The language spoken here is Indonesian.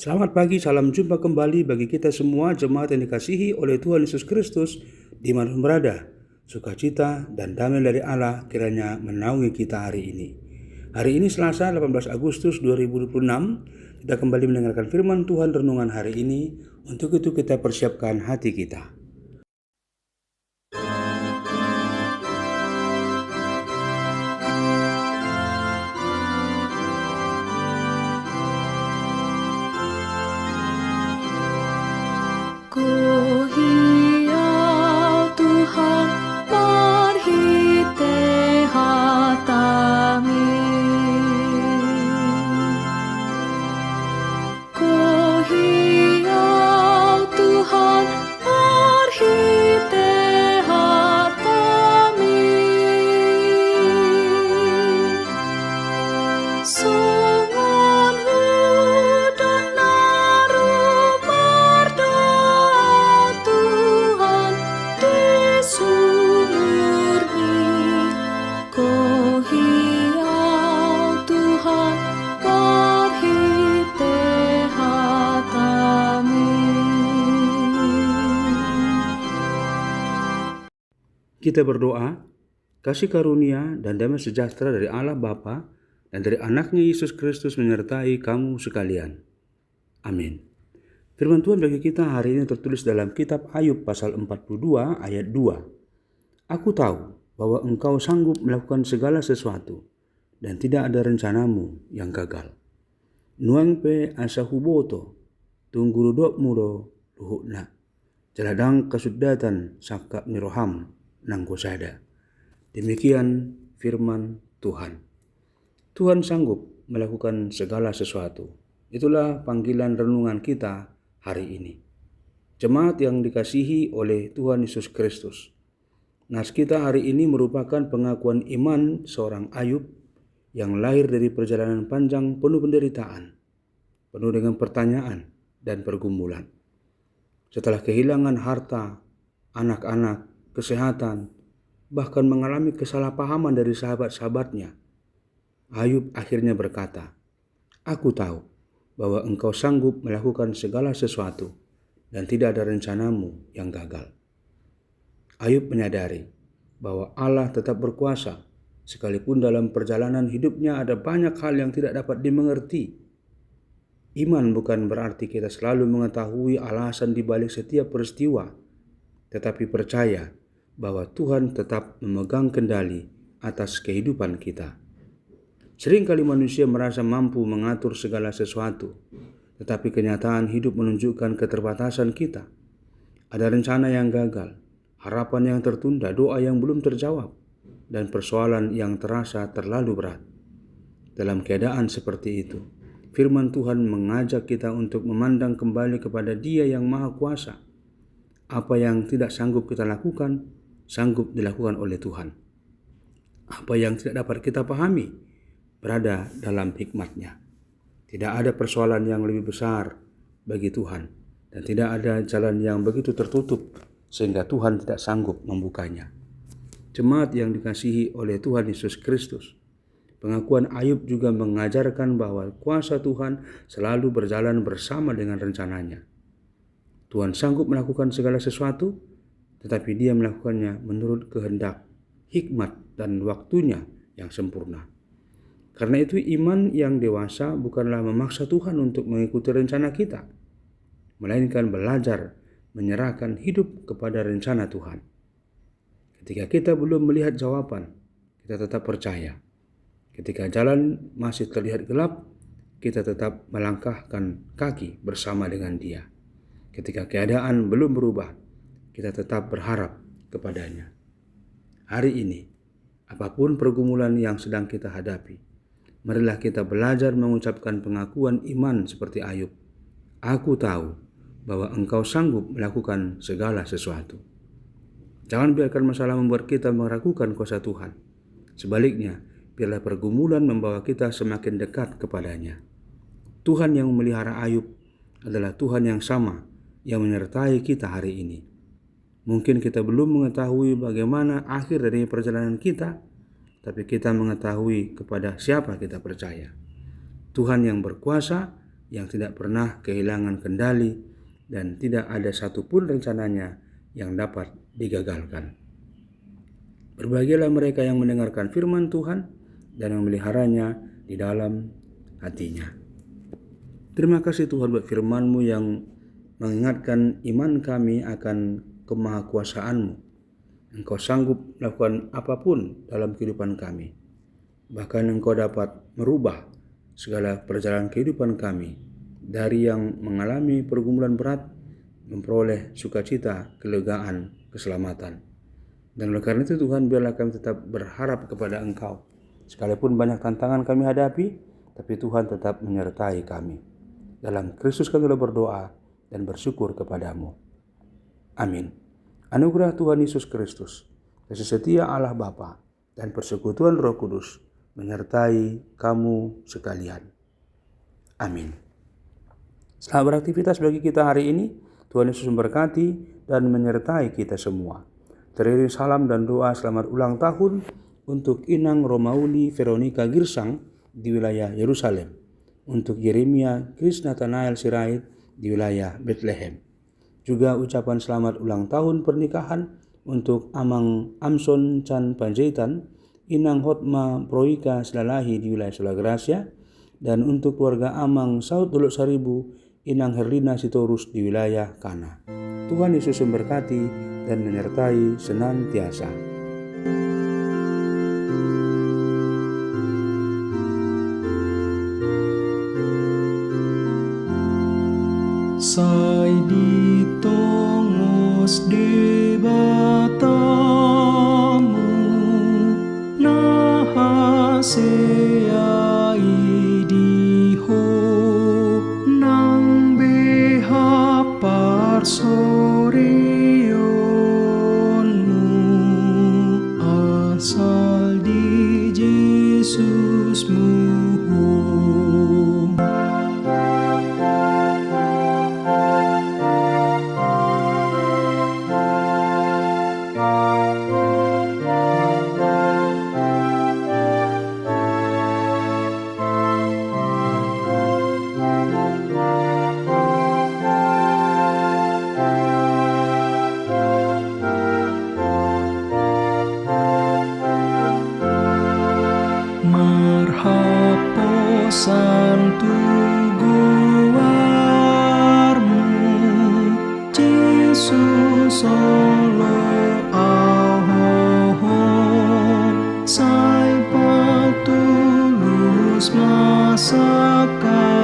Selamat pagi, salam jumpa kembali bagi kita semua jemaat yang dikasihi oleh Tuhan Yesus Kristus dimanapun berada. Sukacita dan damai dari Allah kiranya menaungi kita hari ini. Hari ini Selasa 18 Agustus 2026, kita kembali mendengarkan firman Tuhan renungan hari ini. Untuk itu kita persiapkan hati kita. Kita berdoa, kasih karunia dan damai sejahtera dari Allah Bapa dan dari anaknya Yesus Kristus menyertai kamu sekalian. Amin. Firman Tuhan bagi kita hari ini tertulis dalam kitab Ayub pasal 42 ayat 2. Aku tahu bahwa engkau sanggup melakukan segala sesuatu dan tidak ada rencanamu yang gagal. Nuang pe asahuboto, tunggu duduk muro luhukna. Jaladang kasudatan sakak miroham nanggosada. Demikian firman Tuhan. Tuhan sanggup melakukan segala sesuatu. Itulah panggilan renungan kita hari ini. Jemaat yang dikasihi oleh Tuhan Yesus Kristus. Nas kita hari ini merupakan pengakuan iman seorang Ayub yang lahir dari perjalanan panjang penuh penderitaan, penuh dengan pertanyaan dan pergumulan. Setelah kehilangan harta, anak-anak, kesehatan, bahkan mengalami kesalahpahaman dari sahabat-sahabatnya, Ayub akhirnya berkata, "Aku tahu bahwa engkau sanggup melakukan segala sesuatu dan tidak ada rencanamu yang gagal." Ayub menyadari bahwa Allah tetap berkuasa, sekalipun dalam perjalanan hidupnya ada banyak hal yang tidak dapat dimengerti. Iman bukan berarti kita selalu mengetahui alasan di balik setiap peristiwa, tetapi percaya bahwa Tuhan tetap memegang kendali atas kehidupan kita. Seringkali manusia merasa mampu mengatur segala sesuatu, tetapi kenyataan hidup menunjukkan keterbatasan kita. Ada rencana yang gagal, harapan yang tertunda, doa yang belum terjawab, dan persoalan yang terasa terlalu berat. Dalam keadaan seperti itu, firman Tuhan mengajak kita untuk memandang kembali kepada Dia yang Maha Kuasa. Apa yang tidak sanggup kita lakukan, sanggup dilakukan oleh Tuhan. Apa yang tidak dapat kita pahami, berada dalam hikmat-Nya. Tidak ada persoalan yang lebih besar bagi Tuhan, dan tidak ada jalan yang begitu tertutup sehingga Tuhan tidak sanggup membukanya. Jemaat yang dikasihi oleh Tuhan Yesus Kristus, pengakuan Ayub juga mengajarkan bahwa kuasa Tuhan selalu berjalan bersama dengan rencananya. Tuhan sanggup melakukan segala sesuatu, tetapi Dia melakukannya menurut kehendak, hikmat, dan waktunya yang sempurna. Karena itu iman yang dewasa bukanlah memaksa Tuhan untuk mengikuti rencana kita, melainkan belajar menyerahkan hidup kepada rencana Tuhan. Ketika kita belum melihat jawaban, kita tetap percaya. Ketika jalan masih terlihat gelap, kita tetap melangkahkan kaki bersama dengan Dia. Ketika keadaan belum berubah, kita tetap berharap kepadanya. Hari ini, apapun pergumulan yang sedang kita hadapi, marilah kita belajar mengucapkan pengakuan iman seperti Ayub. Aku tahu bahwa engkau sanggup melakukan segala sesuatu. Jangan biarkan masalah membuat kita meragukan kuasa Tuhan. Sebaliknya, biarlah pergumulan membawa kita semakin dekat kepadanya. Tuhan yang memelihara Ayub adalah Tuhan yang sama yang menyertai kita hari ini. Mungkin kita belum mengetahui bagaimana akhir dari perjalanan kita, tapi kita mengetahui kepada siapa kita percaya. Tuhan yang berkuasa yang tidak pernah kehilangan kendali dan tidak ada satupun rencananya yang dapat digagalkan. Berbahagialah mereka yang mendengarkan firman Tuhan dan memeliharanya di dalam hatinya. Terima kasih Tuhan buat firman-Mu yang mengingatkan iman kami akan kemahakuasaan-Mu. Engkau sanggup melakukan apapun dalam kehidupan kami. Bahkan Engkau dapat merubah segala perjalanan kehidupan kami dari yang mengalami pergumulan berat memperoleh sukacita, kelegaan, keselamatan. Dan oleh karena itu Tuhan, biarlah kami tetap berharap kepada Engkau. Sekalipun banyak tantangan kami hadapi, tapi Tuhan tetap menyertai kami. Dalam Kristus kami berdoa dan bersyukur kepadamu. Amin. Anugerah Tuhan Yesus Kristus, kasih setia Allah Bapa, dan persekutuan Roh Kudus menyertai kamu sekalian. Amin. Selamat beraktivitas bagi kita hari ini. Tuhan Yesus memberkati dan menyertai kita semua. Teriring salam dan doa selamat ulang tahun untuk Inang Romauli Veronica Girsang di wilayah Yerusalem. Untuk Yeremia Kris Nathanael Sirait di wilayah Bethlehem. Juga ucapan selamat ulang tahun pernikahan untuk Amang Amson Chan Panjaitan, Inang Hotma Proika Selalahi di wilayah Sulagracia, dan untuk keluarga Amang Saud Dolok Saribu, Inang Herlina Sitorus di wilayah Kana. Tuhan Yesus memberkati dan menyertai senantiasa. Sai ditongos di batamu nahaseai diho nang behapar sorionmu asal di Yesusmu. Marhapo santu guarmu Jesus solo ahoho sai patulus masakan